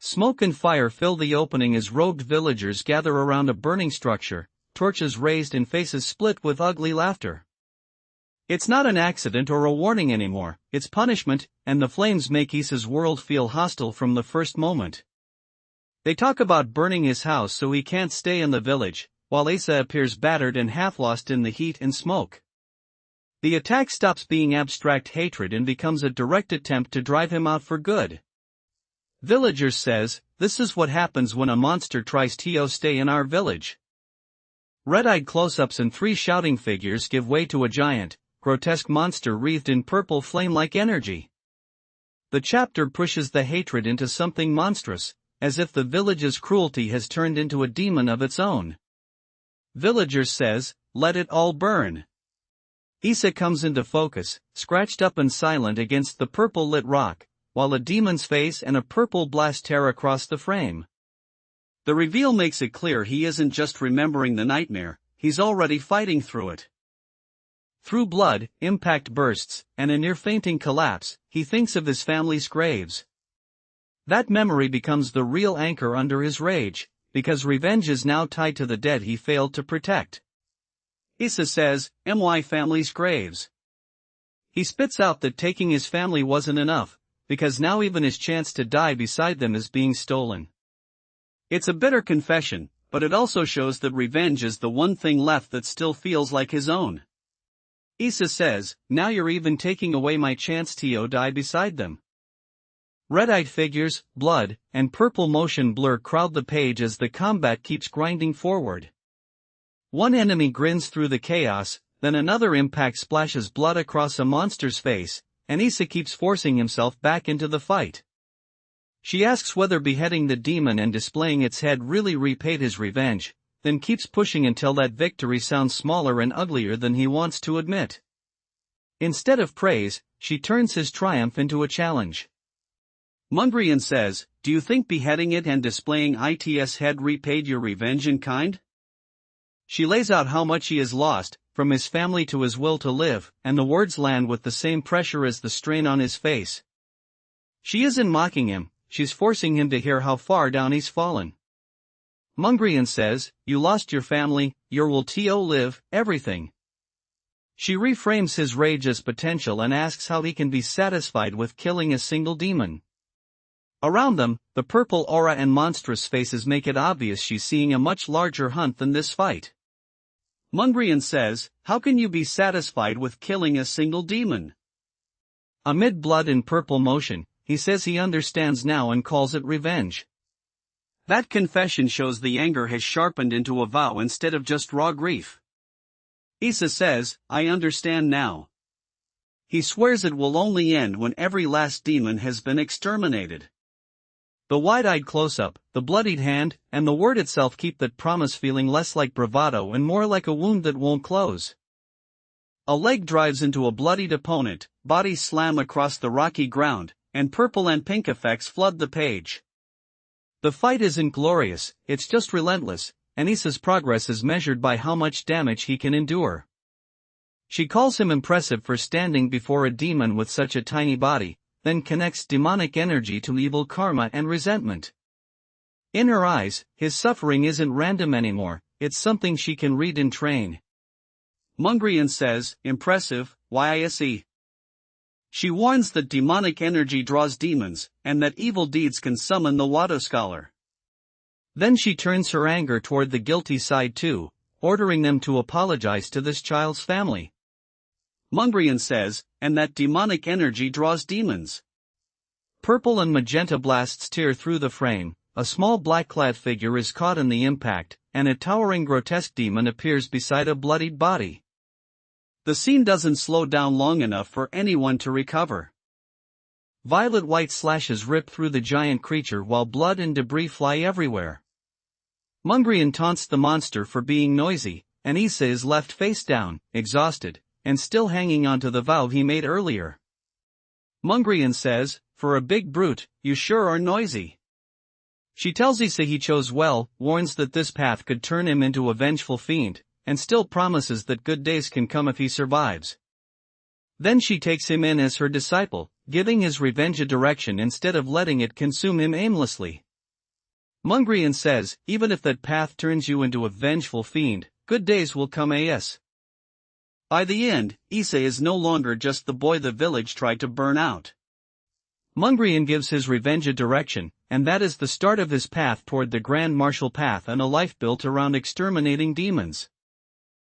Smoke and fire fill the opening as robed villagers gather around a burning structure, torches raised and faces split with ugly laughter. It's not an accident or a warning anymore, it's punishment, and the flames make Yise's world feel hostile from the first moment. They talk about burning his house so he can't stay in the village, while Yise appears battered and half-lost in the heat and smoke. The attack stops being abstract hatred and becomes a direct attempt to drive him out for good. Villagers says, "This is what happens when a monster tries to stay in our village." Red-eyed close-ups and 3 shouting figures give way to a giant, grotesque monster wreathed in purple flame-like energy. The chapter pushes the hatred into something monstrous, as if the village's cruelty has turned into a demon of its own. Villagers says, "Let it all burn." Yise comes into focus, scratched up and silent against the purple-lit rock, while a demon's face and a purple blast tear across the frame. The reveal makes it clear he isn't just remembering the nightmare, he's already fighting through it. Through blood, impact bursts, and a near-fainting collapse, he thinks of his family's graves. That memory becomes the real anchor under his rage, because revenge is now tied to the dead he failed to protect. Yise says, "My family's graves." He spits out that taking his family wasn't enough, because now even his chance to die beside them is being stolen. It's a bitter confession, but it also shows that revenge is the one thing left that still feels like his own. Yise says, "Now you're even taking away my chance to die beside them." Red-eyed figures, blood, and purple motion blur crowd the page as the combat keeps grinding forward. One enemy grins through the chaos, then another impact splashes blood across a monster's face, and Yise keeps forcing himself back into the fight. She asks whether beheading the demon and displaying its head really repaid his revenge, then keeps pushing until that victory sounds smaller and uglier than he wants to admit. Instead of praise, she turns his triumph into a challenge. Mongryeon says, "Do you think beheading it and displaying its head repaid your revenge in kind?" She lays out how much he has lost, from his family to his will to live, and the words land with the same pressure as the strain on his face. She isn't mocking him, she's forcing him to hear how far down he's fallen. Mongryeon says, "You lost your family, your will to live, everything." She reframes his rage as potential and asks how he can be satisfied with killing a single demon. Around them, the purple aura and monstrous faces make it obvious she's seeing a much larger hunt than this fight. Mongryeon says, "How can you be satisfied with killing a single demon?" Amid blood and purple motion, he says he understands now and calls it revenge. That confession shows the anger has sharpened into a vow instead of just raw grief. Yise says, "I understand now." He swears it will only end when every last demon has been exterminated. The wide-eyed close-up, the bloodied hand, and the word itself keep that promise feeling less like bravado and more like a wound that won't close. A leg drives into a bloodied opponent, bodies slam across the rocky ground, and purple and pink effects flood the page. The fight isn't glorious, it's just relentless, and Yise's progress is measured by how much damage he can endure. She calls him impressive for standing before a demon with such a tiny body, then connects demonic energy to evil karma and resentment. In her eyes, his suffering isn't random anymore, it's something she can read and train. Mongryeon says, "Impressive, Yise." She warns that demonic energy draws demons, and that evil deeds can summon the Wado scholar. Then she turns her anger toward the guilty side too, ordering them to apologize to this child's family. Mongryeon says, "And that demonic energy draws demons." Purple and magenta blasts tear through the frame, a small black-clad figure is caught in the impact, and a towering grotesque demon appears beside a bloodied body. The scene doesn't slow down long enough for anyone to recover. Violet-white slashes rip through the giant creature while blood and debris fly everywhere. Mongryeon taunts the monster for being noisy, and Yise is left face down, exhausted, and still hanging onto the vow he made earlier. Mongryeon says, "For a big brute, you sure are noisy." She tells Yise he chose well, warns that this path could turn him into a vengeful fiend, and still promises that good days can come if he survives. Then she takes him in as her disciple, giving his revenge a direction instead of letting it consume him aimlessly. Mongryeon says, even if that path turns you into a vengeful fiend, good days will come as. By the end, Yise is no longer just the boy the village tried to burn out. Mongryeon gives his revenge a direction, and that is the start of his path toward the grand martial path and a life built around exterminating demons.